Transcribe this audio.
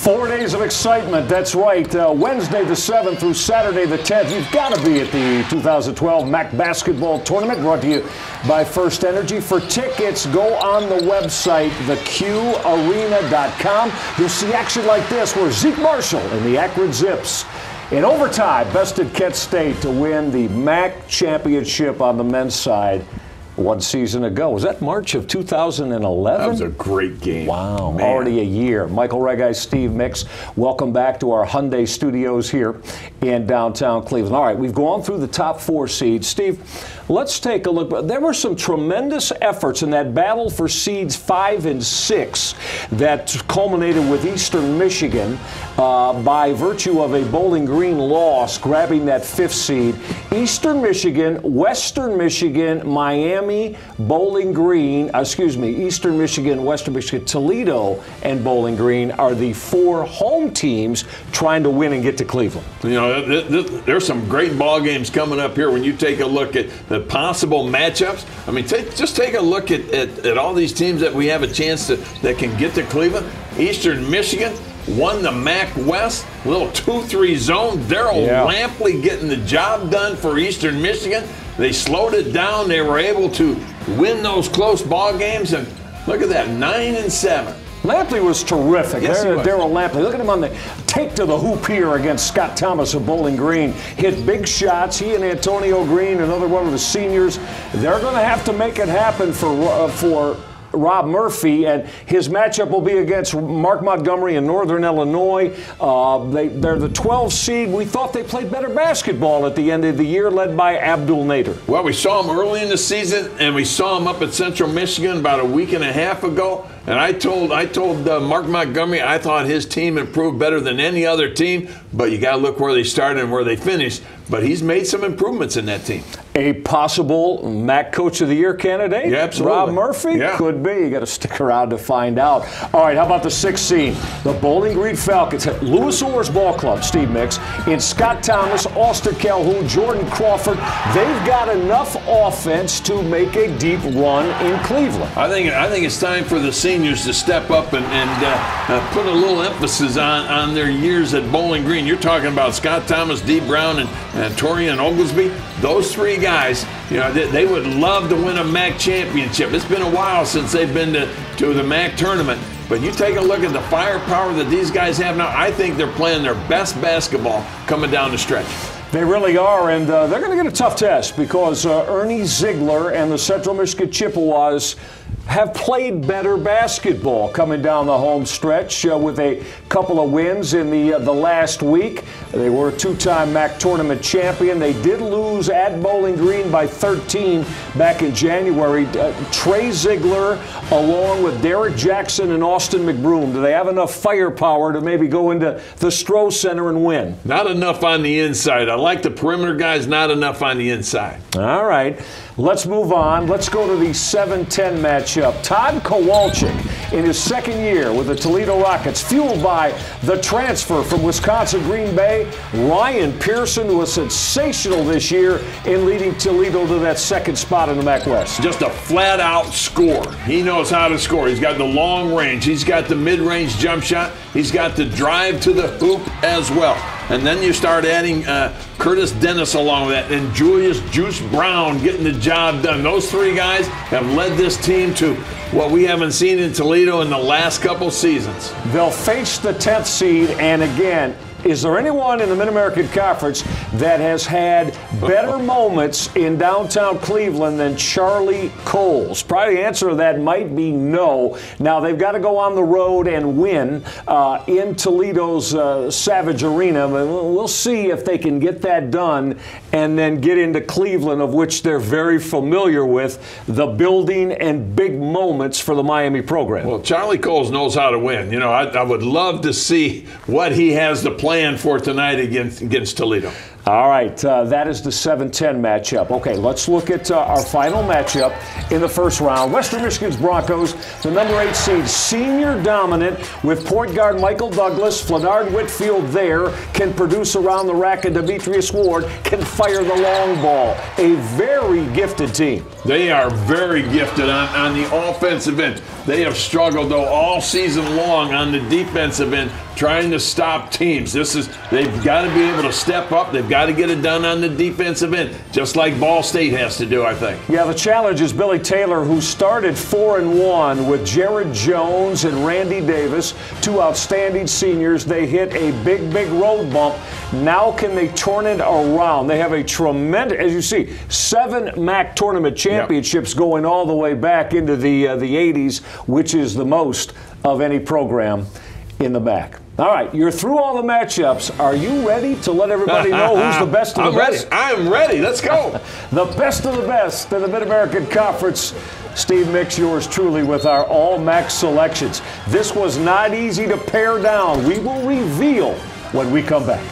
4 days of excitement, that's right. Wednesday the 7th through Saturday the 10th. You've got to be at the 2012 MAC Basketball Tournament, brought to you by First Energy. For tickets, go on the website, theqarena.com. You'll see action like this, where Zeke Marshall and the Akron Zips, in overtime, bested Kent State to win the MAC championship on the men's side 1 season ago. Was that March of 2011? That was a great game. Wow, man. Already a year. Michael Regis, Steve Mix, welcome back to our Hyundai studios here in downtown Cleveland. All right, we've gone through the top 4 seeds. Steve, let's take a look. There were some tremendous efforts in that battle for seeds 5 and 6 that culminated with Eastern Michigan by virtue of a Bowling Green loss, grabbing that 5th seed. Eastern Michigan, Western Michigan, Miami, Bowling Green, Eastern Michigan, Western Michigan, Toledo, and Bowling Green are the 4 home teams trying to win and get to Cleveland. You know, there's some great ball games coming up here when you take a look at the possible matchups. I mean, just take a look at all these teams that we have a chance that can get to Cleveland. Eastern Michigan won the MAC West, little 2-3 zone. Daryl Lampley getting the job done for Eastern Michigan. They slowed it down. They were able to win those close ball games, and look at that, 9-7. Lampley was terrific. Yes, he was. Daryl Lampley. Look at him on the take to the hoop here against Scott Thomas of Bowling Green. Hit big shots. He and Antonio Green, another one of the seniors, they're going to have to make it happen for Rob Murphy, and his matchup will be against Mark Montgomery in Northern Illinois. They're the 12th seed. We thought they played better basketball at the end of the year, led by Abdul Nader. Well, we saw him early in the season, and we saw him up at Central Michigan about a week and a half ago. And I told Mark Montgomery I thought his team improved better than any other team, but you got to look where they started and where they finished. But he's made some improvements in that team. A possible MAC Coach of the Year candidate? Yeah, absolutely. Rob Murphy? Yeah. Could be. You got to stick around to find out. All right, how about the 6th seed? The Bowling Green Falcons at Lewis Orr's Ball Club, Steve Mix, in Scott Thomas, Austin Calhoun, Jordan Crawford. They've got enough offense to make a deep run in Cleveland. I think it's time for the seniors to step up and put a little emphasis on their years at Bowling Green. You're talking about Scott Thomas, Dee Brown, and Torian Oglesby. Those 3 guys, you know, they would love to win a MAC championship. It's been a while since they've been to the MAC tournament. But you take a look at the firepower that these guys have now. I think they're playing their best basketball coming down the stretch. They really are, and they're going to get a tough test because Ernie Ziegler and the Central Michigan Chippewas have played better basketball coming down the home stretch with a couple of wins in the last week. They were a 2-time MAC tournament champion. They did lose at Bowling Green by 13 back in January. Trey Ziegler, along with Derek Jackson and Austin McBroom, do they have enough firepower to maybe go into the Stroh Center and win? Not enough on the inside. I like the perimeter guys, not enough on the inside. All right. Let's move on. Let's go to the 7-10 matchup. Todd Kowalczyk in his 2nd year with the Toledo Rockets, fueled by the transfer from Wisconsin Green Bay. Ryan Pearson was sensational this year in leading Toledo to that 2nd spot in the MAC West. Just a flat-out scorer. He knows how to score. He's got the long range. He's got the mid-range jump shot. He's got the drive to the hoop as well. And then you start adding Curtis Dennis along with that, and Julius Juice Brown getting the job done. Those 3 guys have led this team to what we haven't seen in Toledo in the last couple seasons. They'll face the 10th seed, and again, is there anyone in the Mid-American Conference that has had better moments in downtown Cleveland than Charlie Coles? Probably the answer to that might be no. Now, they've got to go on the road and win in Toledo's Savage Arena. We'll see if they can get that done and then get into Cleveland, of which they're very familiar with, the building and big moments for the Miami program. Well, Charlie Coles knows how to win. You know, I would love to see what he has to plan for tonight against Toledo. All right, that is the 7-10 matchup. Okay, let's look at our final matchup in the first round. Western Michigan's Broncos, the number 8 seed, senior dominant with point guard Michael Douglas, Flenard Whitfield there, can produce around the rack, and Demetrius Ward can fire the long ball. A very gifted team. They are very gifted on the offensive end. They have struggled, though, all season long on the defensive end, trying to stop teams. They've got to be able to step up. They've got to get it done on the defensive end, just like Ball State has to do, I think. Yeah, the challenge is Billy Taylor, who started 4-1 with Jared Jones and Randy Davis, 2 outstanding seniors. They hit a big road bump. Now can they turn it around? They have a tremendous, as you see, 7 MAC tournament championships going all the way back into the 80s, which is the most of any program in the MAC. All right, you're through all the matchups. Are you ready to let everybody know who's the best of the best? I'm ready. Let's go. The best of the best in the Mid-American Conference. Steve Mix, yours truly, with our all-MAC selections. This was not easy to pare down. We will reveal when we come back.